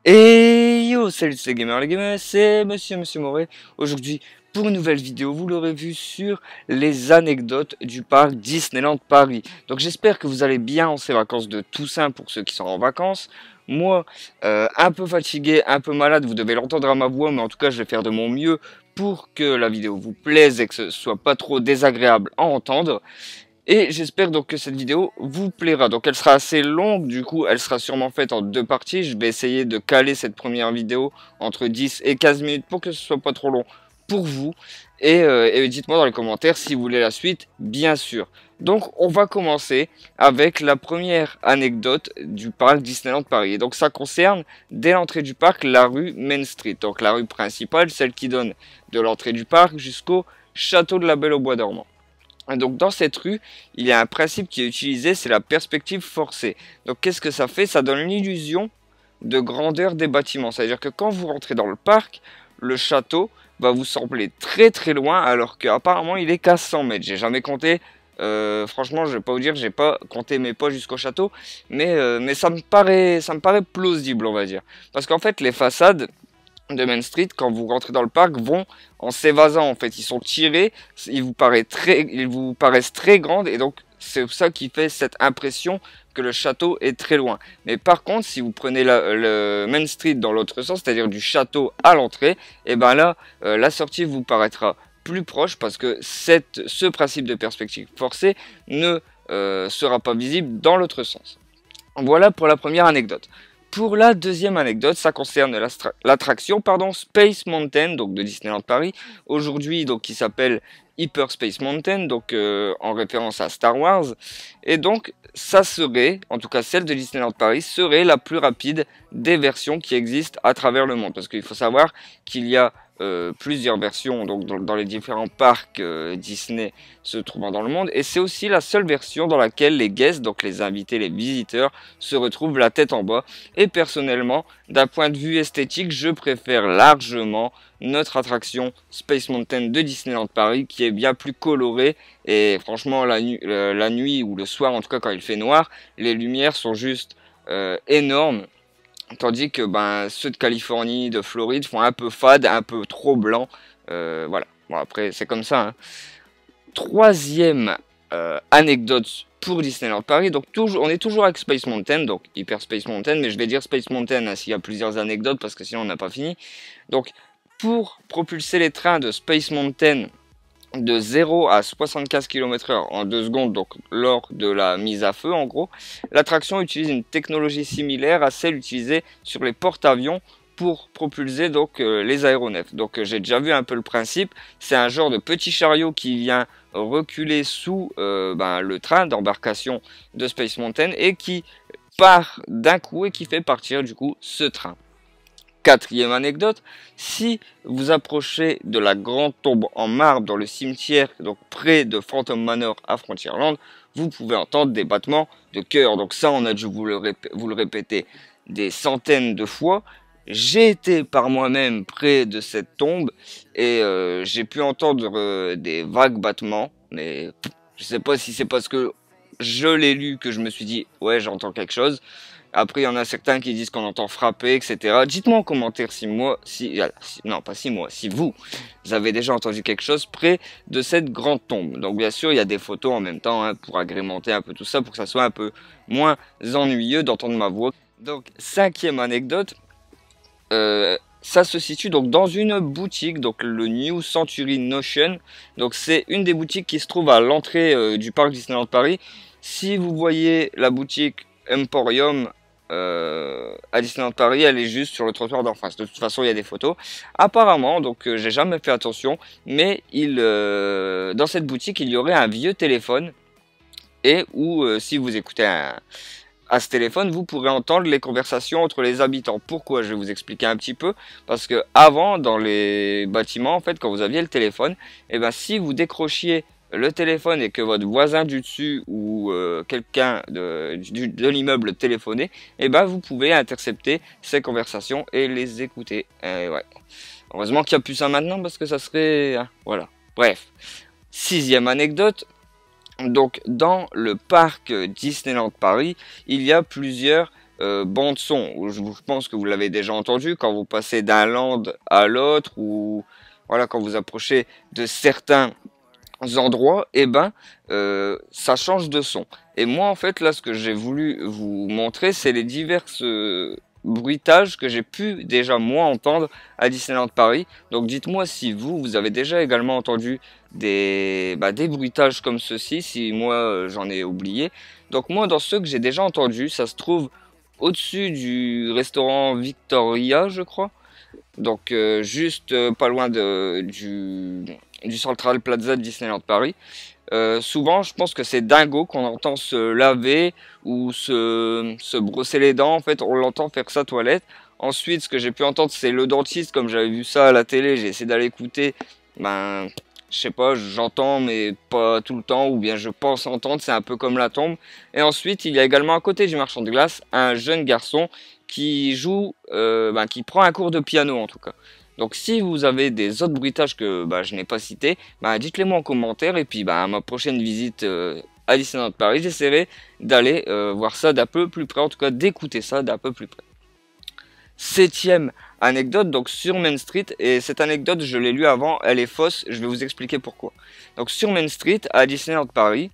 Et yo, salut, c'est Gamer les gamers, c'est Monsieur Moret. Aujourd'hui, pour une nouvelle vidéo, vous l'aurez vu sur les anecdotes du parc Disneyland Paris. Donc j'espère que vous allez bien en ces vacances de Toussaint pour ceux qui sont en vacances. Moi, un peu fatigué, un peu malade, vous devez l'entendre à ma voix, mais en tout cas, je vais faire de mon mieux pour que la vidéo vous plaise et que ce soit pas trop désagréable à entendre. Et j'espère donc que cette vidéo vous plaira. Donc elle sera assez longue, du coup elle sera sûrement faite en deux parties. Je vais essayer de caler cette première vidéo entre 10 et 15 minutes pour que ce soit pas trop long pour vous. Et dites-moi dans les commentaires si vous voulez la suite, bien sûr. Donc on va commencer avec la première anecdote du parc Disneyland Paris. Et donc ça concerne dès l'entrée du parc la rue Main Street. Donc la rue principale, celle qui donne de l'entrée du parc jusqu'au château de la Belle au Bois dormant. Donc dans cette rue, il y a un principe qui est utilisé, c'est la perspective forcée. Donc qu'est-ce que ça fait? Ça donne l'illusion de grandeur des bâtiments. C'est-à-dire que quand vous rentrez dans le parc, le château va vous sembler très très loin alors qu'apparemment il est qu'à 100 mètres. J'ai jamais compté, franchement je vais pas vous dire, j'ai pas compté mes pas jusqu'au château, mais ça me paraît plausible on va dire. Parce qu'en fait les façades de Main Street, quand vous rentrez dans le parc, vont en s'évasant en fait. Ils sont tirés, ils vous paraissent très grandes et donc c'est ça qui fait cette impression que le château est très loin. Mais par contre, si vous prenez le Main Street dans l'autre sens, c'est-à-dire du château à l'entrée, et ben là, la sortie vous paraîtra plus proche parce que ce principe de perspective forcée ne sera pas visible dans l'autre sens. Voilà pour la première anecdote. Pour la deuxième anecdote, ça concerne l'attraction Space Mountain, donc de Disneyland Paris, aujourd'hui donc qui s'appelle Hyper Space Mountain, donc en référence à Star Wars. Et donc ça serait, en tout cas celle de Disneyland Paris, serait la plus rapide des versions qui existent à travers le monde. Parce qu'il faut savoir qu'il y a plusieurs versions donc dans les différents parcs Disney se trouvant dans le monde, et c'est aussi la seule version dans laquelle les guests, donc les invités, les visiteurs, se retrouvent la tête en bas. Et personnellement, d'un point de vue esthétique, je préfère largement notre attraction Space Mountain de Disneyland Paris, qui est bien plus colorée, et franchement la nuit ou le soir, en tout cas quand il fait noir, les lumières sont juste énormes. Tandis que ceux de Californie, de Floride font un peu fade, un peu trop blanc. Voilà. Bon, après, c'est comme ça. Hein. Troisième anecdote pour Disneyland Paris. Donc, on est toujours avec Space Mountain, donc Hyper Space Mountain, mais je vais dire Space Mountain hein, s'il y a plusieurs anecdotes parce que sinon on n'a pas fini. Donc, pour propulser les trains de Space Mountain de 0 à 75 km/h en 2 secondes, donc lors de la mise à feu en gros, l'attraction utilise une technologie similaire à celle utilisée sur les porte-avions pour propulser donc les aéronefs. Donc j'ai déjà vu un peu le principe, c'est un genre de petit chariot qui vient reculer sous le train d'embarcation de Space Mountain et qui part d'un coup et qui fait partir du coup ce train. Quatrième anecdote, si vous approchez de la grande tombe en marbre dans le cimetière, donc près de Phantom Manor à Frontierland, vous pouvez entendre des battements de cœur. Donc ça, on a dû vous le répéter des centaines de fois. J'ai été par moi-même près de cette tombe et j'ai pu entendre des vagues battements, mais je sais pas si c'est parce que je l'ai lu que je me suis dit ouais j'entends quelque chose. Après, il y en a certains qui disent qu'on entend frapper, etc. Dites-moi en commentaire si vous avez déjà entendu quelque chose près de cette grande tombe. Donc bien sûr, il y a des photos en même temps hein, pour agrémenter un peu tout ça, pour que ça soit un peu moins ennuyeux d'entendre ma voix. Donc, cinquième anecdote, ça se situe donc dans une boutique, donc le New Century Notion. Donc c'est une des boutiques qui se trouve à l'entrée du parc Disneyland Paris. Si vous voyez la boutique Emporium à Disneyland Paris, elle est juste sur le trottoir d'en face. De toute façon, il y a des photos. Apparemment, donc j'ai jamais fait attention, mais dans cette boutique, il y aurait un vieux téléphone et où si vous écoutez à ce téléphone, vous pourrez entendre les conversations entre les habitants. Pourquoi? Je vais vous expliquer un petit peu. Parce que avant, dans les bâtiments, en fait, quand vous aviez le téléphone, et si vous décrochiez le téléphone et que votre voisin du dessus ou quelqu'un de l'immeuble téléphonait, vous pouvez intercepter ces conversations et les écouter. Ouais. Heureusement qu'il n'y a plus ça maintenant parce que ça serait... voilà. Bref. Sixième anecdote. Donc dans le parc Disneyland Paris, il y a plusieurs bande son. Je pense que vous l'avez déjà entendu quand vous passez d'un land à l'autre ou voilà quand vous approchez de certains endroits, et ben ça change de son. Et moi en fait là ce que j'ai voulu vous montrer c'est les diverses bruitages que j'ai pu déjà moi entendre à Disneyland Paris. Donc dites-moi si vous avez déjà également entendu des bruitages comme ceci, si moi j'en ai oublié. Donc moi dans ceux que j'ai déjà entendus, ça se trouve au-dessus du restaurant Victoria je crois. Donc juste pas loin du Central Plaza de Disneyland Paris. Souvent, je pense que c'est dingo qu'on entend se laver ou se brosser les dents. En fait, on l'entend faire sa toilette. Ensuite, ce que j'ai pu entendre, c'est le dentiste. Comme j'avais vu ça à la télé, j'ai essayé d'aller écouter. Ben, je sais pas, j'entends, mais pas tout le temps. Ou bien je pense entendre, c'est un peu comme la tombe. Et ensuite, il y a également à côté du marchand de glace, un jeune garçon qui joue, qui prend un cours de piano en tout cas. Donc si vous avez des autres bruitages que je n'ai pas cités, dites-les moi en commentaire et puis à ma prochaine visite à Disneyland Paris, j'essaierai d'aller voir ça d'un peu plus près, en tout cas d'écouter ça d'un peu plus près. Septième anecdote, donc sur Main Street, et cette anecdote je l'ai lue avant, elle est fausse, je vais vous expliquer pourquoi. Donc sur Main Street à Disneyland Paris,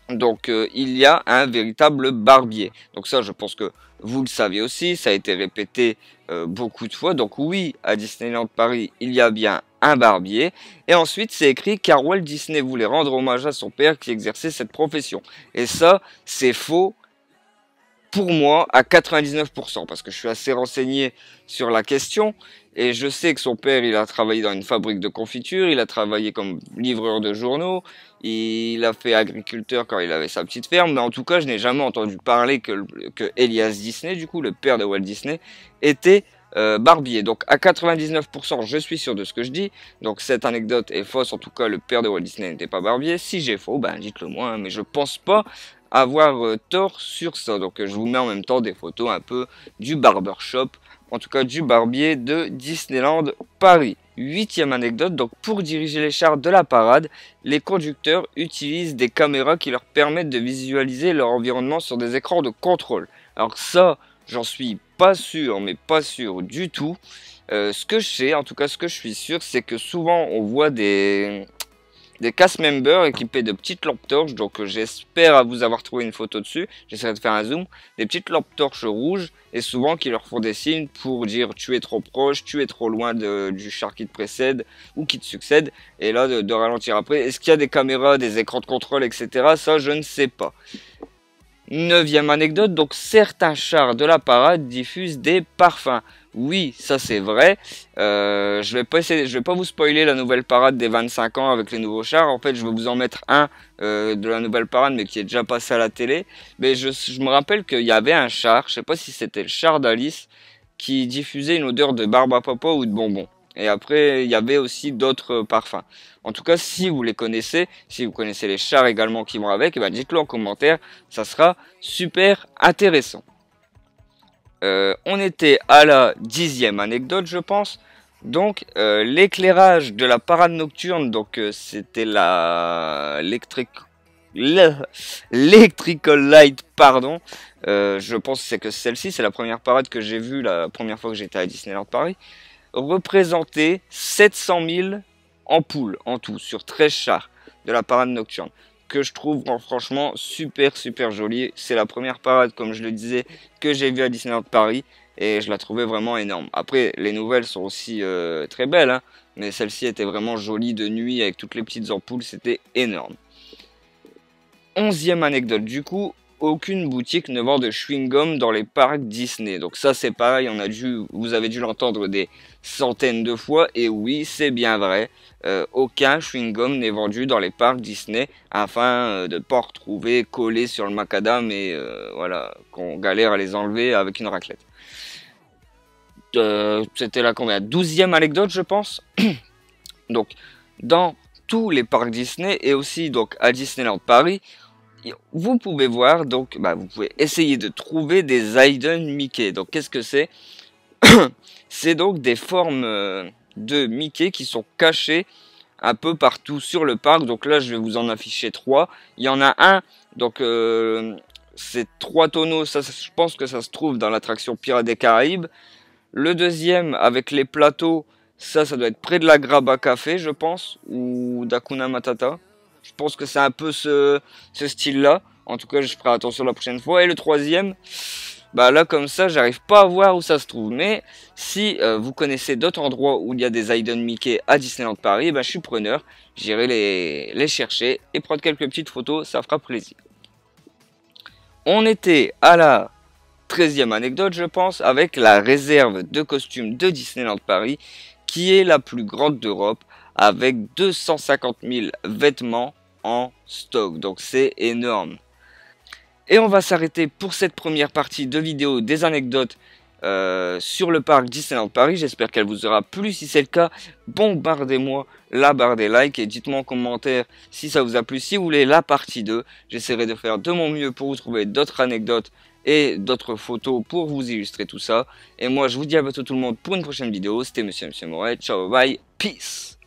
donc il y a un véritable barbier. Donc ça je pense que vous le savez aussi, ça a été répété beaucoup de fois. Donc oui, à Disneyland Paris, il y a bien un barbier. Et ensuite c'est écrit car Walt Disney voulait rendre hommage à son père qui exerçait cette profession. Et ça c'est faux. Pour moi, à 99%, parce que je suis assez renseigné sur la question, et je sais que son père, il a travaillé dans une fabrique de confiture, il a travaillé comme livreur de journaux, il a fait agriculteur quand il avait sa petite ferme, mais en tout cas, je n'ai jamais entendu parler que Elias Disney, du coup, le père de Walt Disney, était barbier. Donc à 99%, je suis sûr de ce que je dis, donc cette anecdote est fausse, en tout cas, le père de Walt Disney n'était pas barbier. Si j'ai faux, dites-le moi, hein, mais je pense pas avoir tort sur ça. Donc je vous mets en même temps des photos un peu du barbershop, en tout cas du barbier de Disneyland Paris. Huitième anecdote, donc pour diriger les chars de la parade, les conducteurs utilisent des caméras qui leur permettent de visualiser leur environnement sur des écrans de contrôle. Alors ça, j'en suis pas sûr, mais pas sûr du tout. Ce que je sais, en tout cas ce que je suis sûr, c'est que souvent on voit des cast members équipés de petites lampes torches, donc j'espère vous avoir trouvé une photo dessus, j'essaierai de faire un zoom, des petites lampes torches rouges, et souvent qui leur font des signes pour dire tu es trop proche, tu es trop loin du char qui te précède ou qui te succède, et là de ralentir après. Est-ce qu'il y a des caméras, des écrans de contrôle, etc. Ça je ne sais pas. Neuvième anecdote, donc certains chars de la parade diffusent des parfums. Oui, ça c'est vrai. Je vais pas vous spoiler la nouvelle parade des 25 ans avec les nouveaux chars. En fait, je vais vous en mettre un de la nouvelle parade, mais qui est déjà passé à la télé. Mais je me rappelle qu'il y avait un char, je sais pas si c'était le char d'Alice, qui diffusait une odeur de barbe à papa ou de bonbons. Et après, il y avait aussi d'autres parfums. En tout cas, si vous les connaissez, si vous connaissez les chars également qui vont avec, dites-le en commentaire, ça sera super intéressant. On était à la 10e anecdote, je pense. Donc, l'éclairage de la parade nocturne, donc c'était l'Electrical Light, pardon. Je pense que c'est celle-ci, c'est la première parade que j'ai vue la première fois que j'étais à Disneyland Paris. Représentait 700 000 ampoules en tout sur 13 chars de la parade nocturne, que je trouve franchement super jolie. C'est la première parade, comme je le disais, que j'ai vue à Disneyland Paris et je la trouvais vraiment énorme. Après, les nouvelles sont aussi très belles, hein, mais celle-ci était vraiment jolie de nuit avec toutes les petites ampoules, c'était énorme. 11e anecdote du coup, aucune boutique ne vend de chewing-gum dans les parcs Disney. Donc ça c'est pareil, vous avez dû l'entendre des centaines de fois, et oui c'est bien vrai, aucun chewing-gum n'est vendu dans les parcs Disney afin de ne pas retrouver collés sur le macadam et voilà, qu'on galère à les enlever avec une raclette. C'était la combien? 12e anecdote je pense. Donc dans tous les parcs Disney et aussi donc à Disneyland Paris, vous pouvez voir, donc vous pouvez essayer de trouver des hidden Mickey. Donc qu'est-ce que c'est? C'est donc des formes de Mickey qui sont cachées un peu partout sur le parc. Donc là je vais vous en afficher 3. Il y en a un, donc c'est 3 tonneaux, ça je pense que ça se trouve dans l'attraction Pirates des Caraïbes. Le deuxième avec les plateaux, ça doit être près de la Graba Café, je pense, ou d'Akuna Matata. Je pense que c'est un peu ce style-là. En tout cas, je ferai attention la prochaine fois. Et le troisième, bah là comme ça, j'arrive pas à voir où ça se trouve. Mais si vous connaissez d'autres endroits où il y a des Hidden Mickey à Disneyland Paris, bah, je suis preneur. J'irai les chercher et prendre quelques petites photos, ça fera plaisir. On était à la 13e anecdote, je pense, avec la réserve de costumes de Disneyland Paris, qui est la plus grande d'Europe, avec 250 000 vêtements en stock. Donc c'est énorme. Et on va s'arrêter pour cette première partie de vidéo des anecdotes sur le parc Disneyland Paris. J'espère qu'elle vous aura plu. Si c'est le cas, bombardez-moi la barre des likes et dites-moi en commentaire si ça vous a plu. Si vous voulez la partie 2, j'essaierai de faire de mon mieux pour vous trouver d'autres anecdotes et d'autres photos pour vous illustrer tout ça. Et moi, je vous dis à bientôt tout le monde pour une prochaine vidéo. C'était Monsieur Moret. Ciao, bye, peace.